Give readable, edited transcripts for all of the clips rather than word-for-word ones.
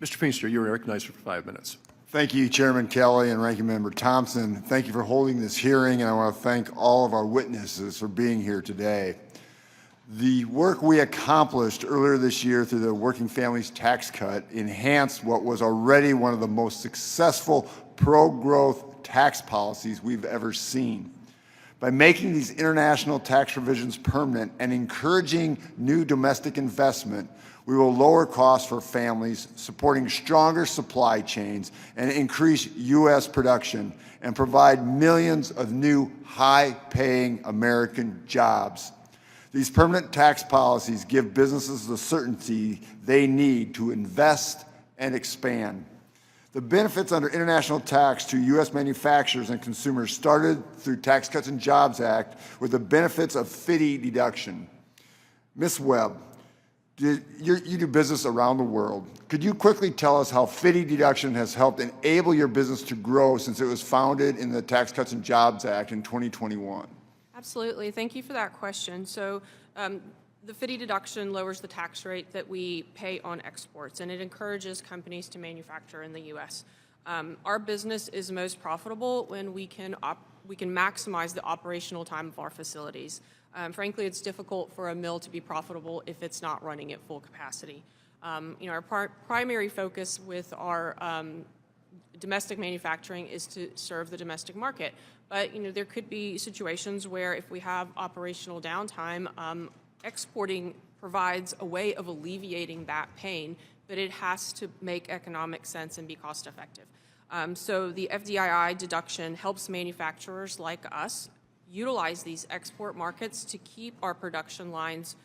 Mr. Feenstra, you are recognized for 5 minutes. Thank you, Chairman Kelly and Ranking Member Thompson. Thank you for holding this hearing, and I want to thank all of our witnesses for being here today. The work we accomplished earlier this year through the Working Families Tax Cut enhanced what was already one of the most successful pro-growth tax policies we've ever seen. By making these international tax provisions permanent and encouraging new domestic investment, we will lower costs for families, supporting stronger supply chains and increase U.S. production and provide millions of new high-paying American jobs. These permanent tax policies give businesses the certainty they need to invest and expand. The benefits under international tax to U.S. manufacturers and consumers started through Tax Cuts and Jobs Act with the benefits of FDII deduction. Ms. Webb, you do business around the world. Could you quickly tell us how FDII deduction has helped enable your business to grow since it was founded in the Tax Cuts and Jobs Act in 2021? Absolutely. Thank you for that question. So the FDII deduction lowers the tax rate that we pay on exports, and it encourages companies to manufacture in the U.S. Our business is most profitable when we can maximize the operational time of our facilities. Frankly, it's difficult for a mill to be profitable if it's not running at full capacity. Our primary focus with our domestic manufacturing is to serve the domestic market. But there could be situations where if we have operational downtime, exporting provides a way of alleviating that pain, but it has to make economic sense and be cost effective. So the FDII deduction helps manufacturers like us utilize these export markets to keep our production lines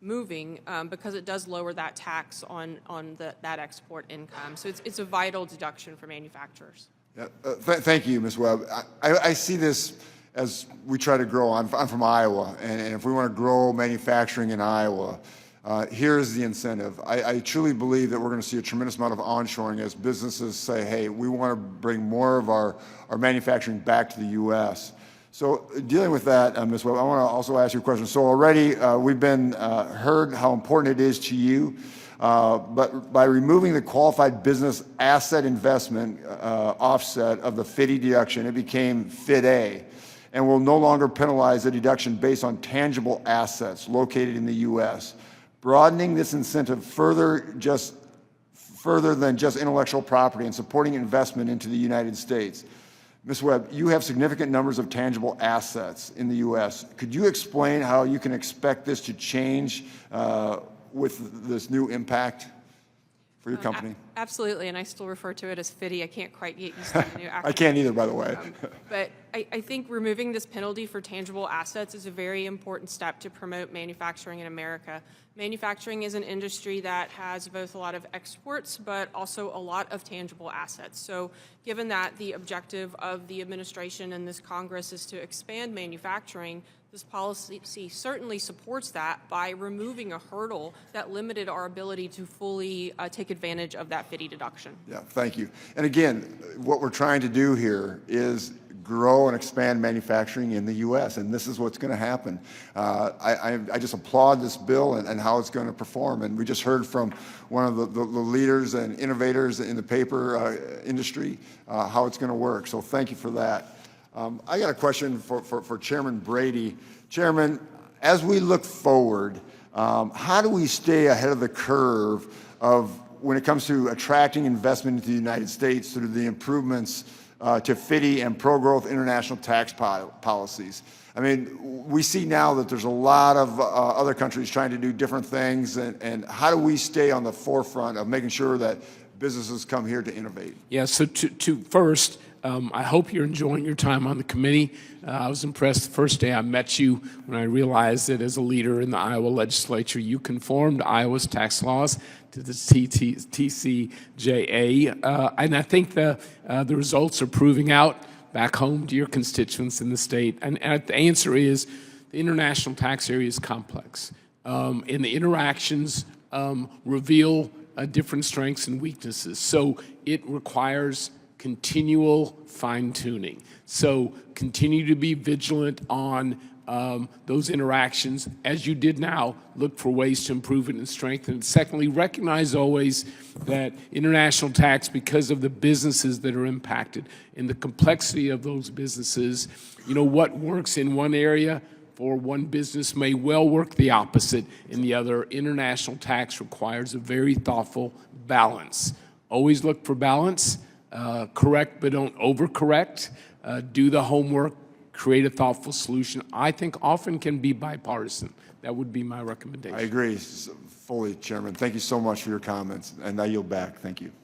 moving because it does lower that tax on that export income. So it's a vital deduction for manufacturers. Yeah, thank you, Ms. Webb. I see this as we try to grow. I'm from Iowa, and if we want to grow manufacturing in Iowa, here's the incentive. I truly believe that we're going to see a tremendous amount of onshoring as businesses say, hey, we want to bring more of our manufacturing back to the U.S. So dealing with that, Ms. Webb, I want to also ask you a question. So already we've been heard how important it is to you, but by removing the qualified business asset investment offset of the FDII deduction, it became FDII and will no longer penalize the deduction based on tangible assets located in the U.S., broadening this incentive further than just intellectual property and supporting investment into the United States. Ms. Webb, you have significant numbers of tangible assets in the U.S. Could you explain how you can expect this to change with this new impact for your company? Absolutely, and I still refer to it as FDII. I can't quite get used to the new acronym. I can't either, by the way. But I think removing this penalty for tangible assets is a very important step to promote manufacturing in America. Manufacturing is an industry that has both a lot of exports, but also a lot of tangible assets. So given that the objective of the administration and this Congress is to expand manufacturing, this policy certainly supports that by removing a hurdle that limited our ability to fully take advantage of that FDII deduction. Yeah, thank you. And again, what we're trying to do here is grow and expand manufacturing in the U.S., and this is what's going to happen. I just applaud this bill and how it's going to perform. And we just heard from one of the leaders and innovators in the paper industry how it's going to work. So thank you for that. I got a question for Chairman Brady. Chairman, as we look forward, how do we stay ahead of the curve when it comes to attracting investment into the United States through the improvements to FDII and pro-growth international tax policies? I mean, we see now that there's a lot of other countries trying to do different things, and how do we stay on the forefront of making sure that businesses come here to innovate? Yeah, so first, I hope you're enjoying your time on the committee. I was impressed the first day I met you when I realized that as a leader in the Iowa legislature, you conformed Iowa's tax laws to the TCJA. And I think the results are proving out back home to your constituents in the state. And the answer is the international tax area is complex. And the interactions reveal different strengths and weaknesses. So it requires continual fine-tuning. So continue to be vigilant on those interactions, as you did now, look for ways to improve it and strengthen it. Secondly, recognize always that international tax, because of the businesses that are impacted and the complexity of those businesses, what works in one area for one business may well work the opposite in the other. International tax requires a very thoughtful balance. Always look for balance, correct but don't overcorrect, do the homework, create a thoughtful solution. I think often can be bipartisan. That would be my recommendation. I agree fully, Chairman. Thank you so much for your comments, and I yield back. Thank you.